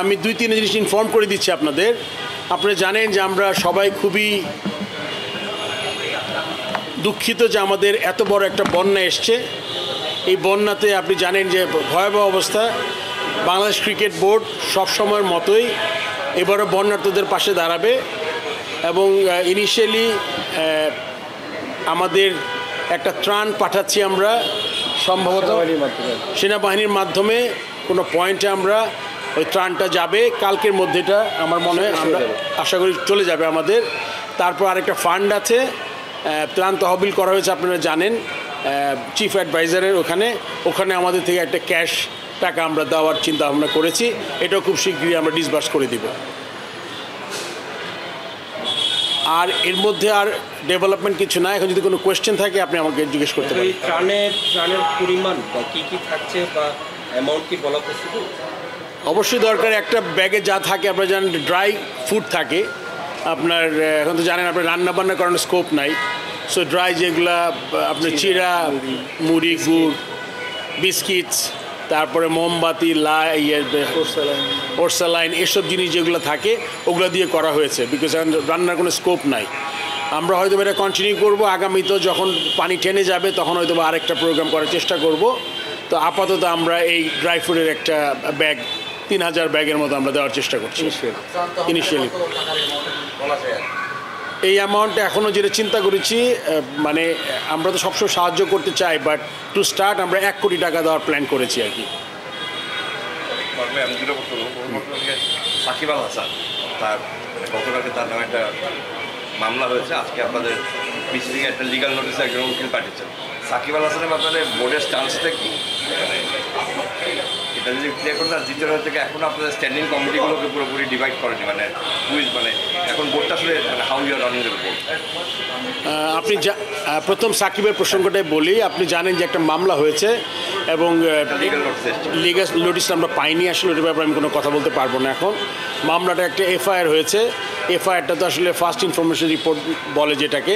আমি 2-3 জিনিস ইনফর্ম করে দিচ্ছি আপনাদের। আপনারা জানেন যে আমরা সবাই খুবই দুঃখিত যে আমাদের এত বড় একটা বন্যা এসছে। এই বন্যাতে আপনি জানেন যে ভয়াবহ অবস্থা। বাংলাদেশ ক্রিকেট বোর্ড সবসময়ের মতোই এবারও বন্যার্থদের পাশে দাঁড়াবে এবং ইনিশিয়ালি আমাদের একটা ত্রাণ পাঠাচ্ছি আমরা, সম্ভবত সেনাবাহিনীর মাধ্যমে কোনো পয়েন্টে আমরা ওই ত্রাণটা যাবে কালকের মধ্যেটা আমার মনে হয়, আমরা আশা করি চলে যাবে আমাদের। তারপর আরেকটা ফান্ড আছে, ত্রাণ তহবিল করা হয়েছে আপনারা জানেন চিফ অ্যাডভাইজারের ওখানে আমাদের থেকে একটা ক্যাশ টাকা আমরা দেওয়ার চিন্তা ভাবনা করেছি। এটাও খুব শীঘ্রই আমরা ডিসবার্স করে দিব। আর এর মধ্যে আর ডেভেলপমেন্ট কিছু না। এখন যদি কোনো কোয়েশ্চেন থাকে আপনি আমাকে জিজ্ঞেস করতে পারেন। ত্রাণের পরিমাণ বা কী থাকছে বা অ্যামাউন্ট কি বলা পসিবল? অবশ্যই দরকার। একটা ব্যাগে যা থাকে আপনারা জানেন, ড্রাই ফুড থাকে আপনার। এখন তো জানেন আপনার রান্নাবান্না করানোর স্কোপ নাই। সো ড্রাই যেগুলা আপনার চিরা, মুড়ি, গুড়, বিস্কিটস, তারপরে মোমবাতি, ওরসালাইন, এসব জিনিস যেগুলো থাকে ওগুলো দিয়ে করা হয়েছে, বিকজ এখন রান্নার কোনো স্কোপ নাই। আমরা হয়তো এটা কন্টিনিউ করবো আগামীতে, যখন পানি টেনে যাবে তখন হয়তো আরেকটা প্রোগ্রাম করার চেষ্টা করব। তো আপাতত আমরা এই ড্রাই ফ্রুটের একটা ব্যাগ 3000 ব্যাগের মতো আমরা দেওয়ার চেষ্টা করছি ইনিশিয়ালি। এই অ্যামাউন্টটা এখনও যেটা চিন্তা করেছি, মানে আমরা তো সবসময় সাহায্য করতে চাই, বাট টু স্টার্ট আমরা 1 কোটি টাকা দেওয়ার প্ল্যান করেছি আর কি। সাকিব আল হাসান তার গতকালকে তার নামে একটা মামলা হয়েছে। আজকে আপনাদের বিসিবি একটা লিগাল নোটিসে একজন উকিল পাঠিয়েছেন। সাকিব আল হাসানের ব্যাপারে বোর্ডের স্টান্সটা কি, এটা যদি ক্লিয়ার করেন। আর দ্বিতীয় থেকে এখন আপনাদের স্ট্যান্ডিং কমিটিগুলোকে পুরোপুরি ডিভাইড করেনি, মানে মানে এখন বোর্ডটা আসলে how you are running the board. আপনি প্রথম সাকিবের প্রসঙ্গটাই বলি। আপনি জানেন যে একটা মামলা হয়েছে এবং লিগাল নোটিস আমরা পাইনি। আসলে ওটার ব্যাপারে আমি কোনো কথা বলতে পারবো না এখন। মামলাটা একটা এফআইআর হয়েছে। এফআইআরটা তো আসলে ফার্স্ট ইনফরমেশন রিপোর্ট বলে যেটাকে,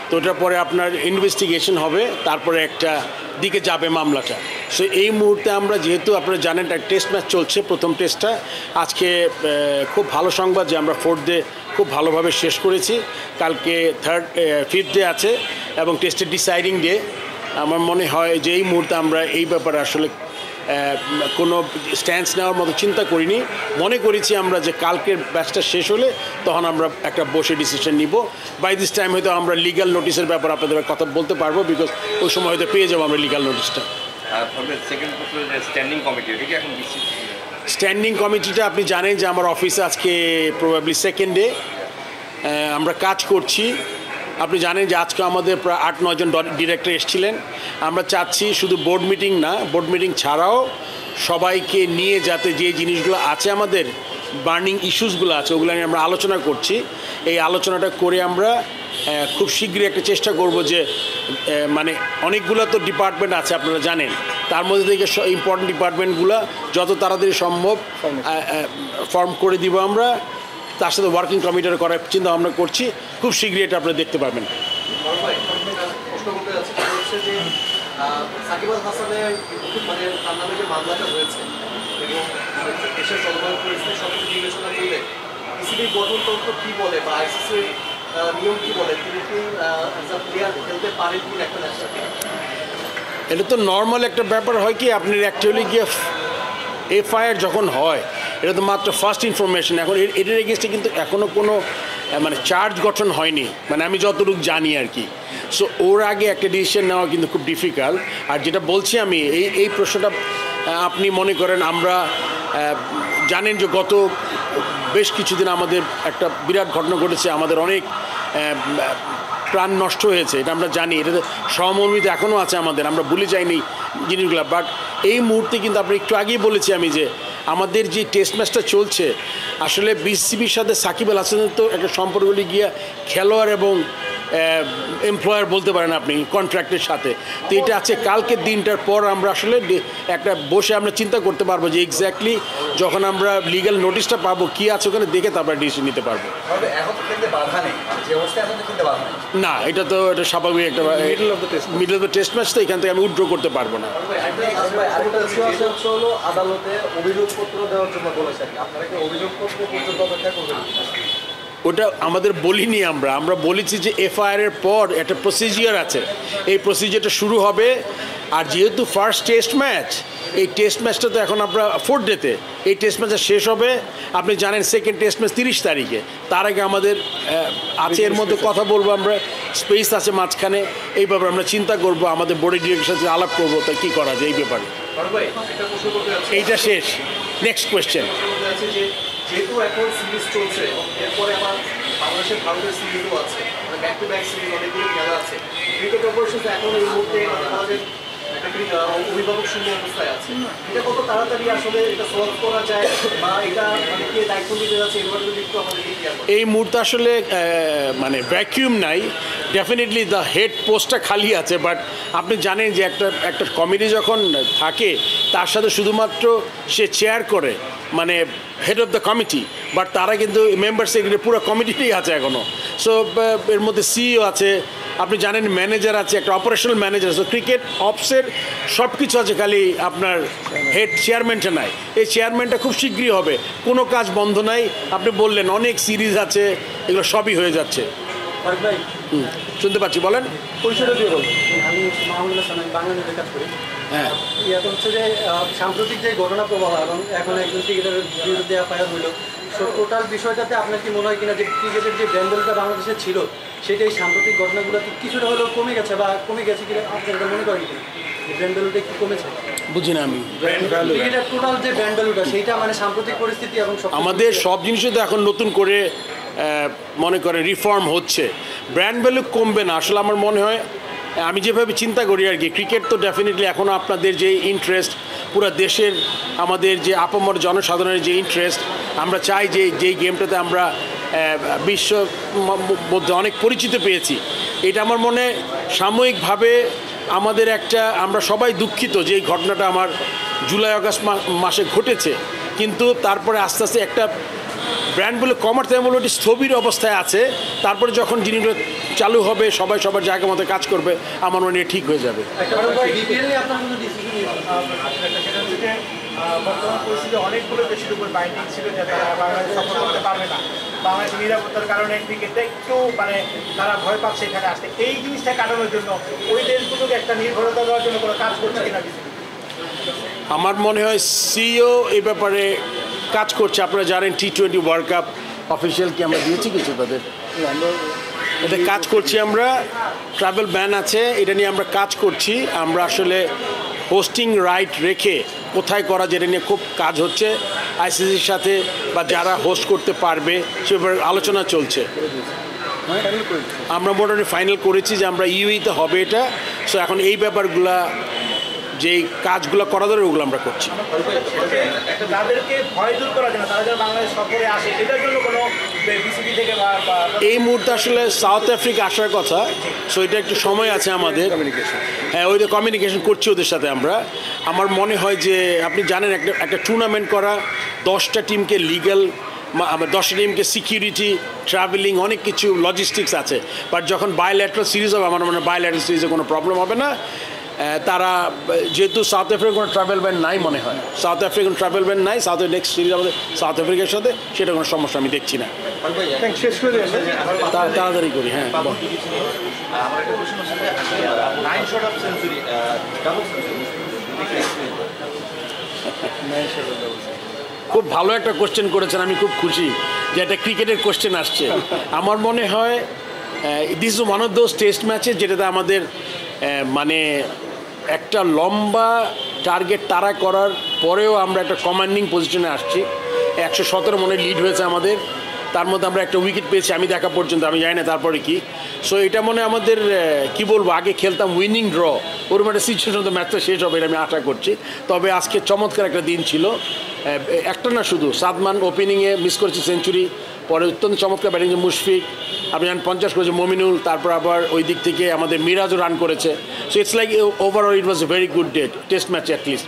তো ওটার পরে আপনার ইনভেস্টিগেশন হবে, তারপরে একটা দিকে যাবে মামলাটা। সো এই মুহূর্তে আমরা, যেহেতু আপনারা জানেন একটা টেস্ট ম্যাচ চলছে, প্রথম টেস্টটা আজকে খুব ভালো সংবাদ যে আমরা 4th ডে খুব ভালোভাবে শেষ করেছি। কালকে 5th ডে আছে এবং টেস্টের ডিসাইডিং ডে। আমার মনে হয় যে এই মুহূর্তে আমরা এই ব্যাপারে আসলে কোনো স্ট্যান্স নেওয়ার মতো চিন্তা করিনি। মনে করেছি আমরা যে কালকের ব্যাচটা শেষ হলে তখন আমরা একটা বসে ডিসিশন নিব। বাই দিস টাইম হয়তো আমরা লিগাল নোটিসের ব্যাপারে আপনাদের কথা বলতে পারবো, বিকজ ওই সময় হয়তো পেয়ে যাবো আমরা লিগাল নোটিসটা। স্ট্যান্ডিং কমিটিটা আপনি জানেন যে আমার অফিসে আজকে প্রবাবলি 2nd ডে আমরা কাজ করছি। আপনি জানেন যে আজকে আমাদের প্রায় 8-9 জন ডিরেক্টর এসেছিলেন। আমরা চাচ্ছি শুধু বোর্ড মিটিং না, বোর্ড মিটিং ছাড়াও সবাইকে নিয়ে যাতে যে জিনিসগুলো আছে, আমাদের বার্নিং ইস্যুসগুলো আছে, ওগুলো নিয়ে আমরা আলোচনা করছি। এই আলোচনাটা করে আমরা খুব শীঘ্রই একটা চেষ্টা করব যে মানে অনেকগুলো তো ডিপার্টমেন্ট আছে আপনারা জানেন, তার মধ্যে থেকে ইম্পর্টেন্ট ডিপার্টমেন্টগুলো যত তাড়াতাড়ি সম্ভব ফর্ম করে দিব আমরা। তার সাথে ওয়ার্কিং কমিটির করার চিন্তা ভাবনা করছি। খুব শীঘ্রই এটা আপনারা দেখতে পাবেন। সাকিব আল হাসানের মানে তার নামে যে মামলাটা হয়েছে এবং দেশের জলবায়ু পরিস্থিতি সবকিছু বিবেচনা করলে বিসিবির গঠনতন্ত্র কী বলে বা আইসিসির নিয়ম কী বলে, তিনি কি প্লেয়ার খেলতে পারেন কি একটা ন্যাশনাল টিম? এটা তো নর্মাল একটা ব্যাপার হয় কি, আপনি অ্যাকচুয়ালি গিয়ে এফআইআর যখন হয় এটা তো মাত্র ফার্স্ট ইনফরমেশন। এখন এটার এগেনস্টে কিন্তু এখনও কোনো মানে চার্জ গঠন হয়নি, মানে আমি যতটুকু জানি আর কি। সো ওর আগে একটা ডিসিশন নেওয়া কিন্তু খুব ডিফিকাল্ট। আর যেটা বলছি আমি, এই প্রশ্নটা আপনি মনে করেন, আমরা জানেন যে গত বেশ কিছুদিন আমাদের একটা বিরাট ঘটনা ঘটেছে, আমাদের অনেক প্রাণ নষ্ট হয়েছে, এটা আমরা জানি। এটাতে সহমর্মিতা এখনও আছে আমাদের, আমরা ভুলে যাইনি জিনিসগুলো। বাট এই মুহূর্তে কিন্তু আপনি একটু আগেই বলেছি আমি যে আমাদের যে টেস্ট ম্যাচটা চলছে, আসলে বিসিবির সাথে সাকিব আল হাসানের তো একটা সম্পর্কগুলি গিয়া খেলোয়াড় এবং এমপ্লয়ার বলতে পারেন আপনি কন্ট্রাক্টের সাথে। তো এটা আছে কালকের দিনটার পর আমরা আসলে একটা বসে আমরা চিন্তা করতে পারবো যে এক্স্যাক্টলি যখন আমরা লিগ্যাল নোটিশটা পাবো কী আছে ওখানে দেখে তারপরে ডিসিশন নিতে পারবো। এখন তো খেলতে বাধা নেই, যে অবস্থায় এখন তো খেলতে বাধা নেই। না, এটা তো এটা স্বাভাবিক একটা middle of the test match, তো এখান থেকে আমি উইথড্র করতে পারবো না। আরেকটা বিষয় হলো আদালতে অভিযোগপত্র দেওয়ার জন্য বলেছেন, আপনারা কি অভিযোগপত্র পর্যন্ত অপেক্ষা করবেন? ওটা আমাদের বলিনি, আমরা বলেছি যে এফআইআর পর একটা প্রসিজিয়ার আছে, এই প্রসিজিয়ারটা শুরু হবে। আর যেহেতু ফার্স্ট টেস্ট ম্যাচ, এই টেস্ট ম্যাচটা তো এখন আমরা 4th ডেতে, এই টেস্ট ম্যাচটা শেষ হবে আপনি জানেন সেকেন্ড টেস্ট ম্যাচ 30 তারিখে। তার আগে আমাদের আছে এর মধ্যে কথা বলবো, আমরা স্পেস আছে মাঝখানে, এই ব্যাপারে আমরা চিন্তা করব, আমাদের বোর্ডের ডিরেক্টরের সাথে আলাপ করবো তা কী করা যায় এই ব্যাপারে। এইটা শেষ, নেক্সট কোয়েশ্চেন। যেহেতু এখন সিরিজ চলছে, এরপরে আবার বাংলাদেশের ভারতের সিরিজও আছে, ব্যাক টু ব্যাক সিরিজ অনেকগুলো খেলা আছে। ক্রিকেট অপারেশনস এখন এই মুহূর্তে আমাদের একটা অভিভাবক শূন্য অবস্থায় আছে। এটা কত তাড়াতাড়ি আসলে এটা সলভ করা যায় বা এটা মানে কে দায়িত্ব নিতে যাচ্ছে এগুলো যদি একটু আমাদের এই মুহূর্তে আসলে মানে ভ্যাকিউম নাই, ডেফিনেটলি দ্য হেড পোস্টটা খালি আছে। বাট আপনি জানেন যে একটা কমিটি যখন থাকে তার সাথে শুধুমাত্র সে চেয়ার করে মানে head of the committee, but তারা কিন্তু মেম্বার সেক্রেটারি পুরো কমিটিতেই আছে এখনও। সো এর মধ্যে সিইও আছে, আপনি জানেন ম্যানেজার আছে, একটা অপারেশনাল ম্যানেজার আছে। ক্রিকেট অপসের সব কিছু আছে, খালি আপনার হেড চেয়ারম্যানটা নাই। এই চেয়ারম্যানটা খুব শীঘ্রই হবে, কোনো কাজ বন্ধ নাই। আপনি বললেন অনেক সিরিজ আছে, এগুলো সবই হয়ে যাচ্ছে। শুনতে পাচ্ছি, বলেন। পরিচয়টা দিয়ে বলুন। আমি মাহমুদুল্লাহ সালাম, বাংলাদেশে কাজ করি। হ্যাঁ, এখন হচ্ছে যে সাম্প্রতিক যে ঘটনা প্রবাহ এবং এখন একজন ক্রিকেটারের বিরুদ্ধে এফআইআর হইল, সো টোটাল বিষয়টাতে আপনার কি মনে হয় কিনা যে ক্রিকেটের যে ব্যান্ডেলটা বাংলাদেশে ছিল সেটাই সাম্প্রতিক ঘটনাগুলোতে কিছুটা হলেও কমে গেছে বা কমে গেছে কিনা আপনার এটা মনে করেন কিনা? যে ব্যান্ডেলটা কি কমেছে? বুঝি না আমি। ক্রিকেটের টোটাল যে ব্যান্ডেলটা সেইটা মানে সাম্প্রতিক পরিস্থিতি এবং আমাদের সব জিনিসই তো এখন নতুন করে মনে করে রিফর্ম হচ্ছে, ব্র্যান্ড ভ্যালু কমবে না। আসলে আমার মনে হয়, আমি যেভাবে চিন্তা করি আর কি, ক্রিকেট তো ডেফিনেটলি এখনও আপনাদের যে ইন্টারেস্ট, পুরো দেশের আমাদের যে আপামর জনসাধারণের যে ইন্টারেস্ট, আমরা চাই যে যেই গেমটাতে আমরা বিশ্ব মধ্যে অনেক পরিচিত পেয়েছি, এটা আমার মনে সাময়িকভাবে আমাদের একটা, আমরা সবাই দুঃখিত যে এই ঘটনাটা আমার জুলাই আগস্ট মাসে ঘটেছে, কিন্তু তারপরে আস্তে আস্তে একটা ব্র্যান্ডগুলো কমার থেকে বলবো এটি স্থবির অবস্থায় আছে। তারপরে যখন জিনিসগুলো চালু হবে, সবাই সবার জায়গা মতো কাজ করবে, আমার মনে হয় ঠিক হয়ে যাবে। বর্তমান পরিস্থিতি অনেকগুলো দেশের উপর বাইন্ডিং ছিল যে তারা বাংলাদেশ সফর করতে পারবে না, বাংলাদেশের নিরাপত্তার কারণে ক্রিকেটটা একটু মানে তারা ভয় পাচ্ছে এখানে আসতে। এই জিনিসটা কাটানোর জন্য ওই দেশগুলোকে একটা নির্ভরতা দেওয়ার জন্য কোনো কাজ করছে কিনা? আমার মনে হয় সিইও এই ব্যাপারে কাজ করছে। আপনারা জানেন T20 ওয়ার্ল্ড কাপ অফিসিয়ালকে আমরা দিয়েছি কিছু তাদের, এটা কাজ করছি আমরা। ট্রাভেল ব্যান আছে, এটা নিয়ে আমরা কাজ করছি। আমরা আসলে হোস্টিং রাইট রেখে কোথায় করা যেটা নিয়ে খুব কাজ হচ্ছে আইসিসির সাথে, বা যারা হোস্ট করতে পারবে সে ব্যাপারে আলোচনা চলছে। আমরা মোটামুটি ফাইনাল করেছি যে আমরা ইউইতে হবে এটা। সো এখন এই ব্যাপারগুলা যেই কাজগুলো করা দরকার ওগুলো আমরা করছি। তাদেরকে ভয় দূর করার জন্য তারা যেন বাংলাদেশ সফরে আসে, এটার জন্য কোনো বিসিবি থেকে এই মুহূর্তে আসলে সাউথ আফ্রিকা আসার কথা, সো এটা একটু সময় আছে আমাদের। হ্যাঁ, ওই কমিউনিকেশন করছি ওদের সাথে আমরা। আমার মনে হয় যে আপনি জানেন একটা টুর্নামেন্ট করা 10টা টিমকে লিগ্যাল, 10টা টিমকে সিকিউরিটি, ট্রাভেলিং, অনেক কিছু লজিস্টিক্স আছে। বাট যখন বায়োল্যাটারাল সিরিজ হবে আমার মনে হয় বায়োল্যাটারাল সিরিজে কোনো প্রবলেম হবে না। তারা যেহেতু সাউথ আফ্রিকার কোনো ট্রাভেল ব্যান নাই, মনে হয় সাউথ আফ্রিকান ট্রাভেল ব্যান নাই, সাউথ নেক্সট সিরিজ আমাদের সাউথ আফ্রিকার সাথে, সেটা কোনো সমস্যা আমি দেখছি না। তাড়াতাড়ি করি। হ্যাঁ, আমার একটা কোশ্চেন হচ্ছে যে 9 shot of century, double century, খুব ভালো একটা কোশ্চেন করেছেন, আমি খুব খুশি যে একটা ক্রিকেটের কোশ্চেন আসছে। আমার মনে হয় this is one of those test matches যেটাতে আমাদের মানে একটা লম্বা টার্গেট তাড়া করার পরেও আমরা একটা কমান্ডিং পজিশনে আসছি। 117 মনে লিড হয়েছে আমাদের, তার মধ্যে আমরা একটা উইকেট পেয়েছি আমি দেখা পর্যন্ত, আমি জানি না তারপরে কি। সো এটা মনে আমাদের কি বলবো, আগে খেলতাম উইনিং ড্র, ওরকম একটা সিচুয়েশন তো ম্যাচটা শেষ হবে এটা আমি আশা করছি। তবে আজকে চমৎকার একটা দিন ছিল, একটা না শুধু সাদমান ওপেনিংয়ে মিস করেছে সেঞ্চুরি, পরে অত্যন্ত চমৎকার ব্যাটিং মুশফিক, আপনি জানেন 50 করেছে মমিনুল, তারপর আবার ওই দিক থেকে আমাদের মিরাজও রান করেছে। So it's like overall it was a very good day, test match at least.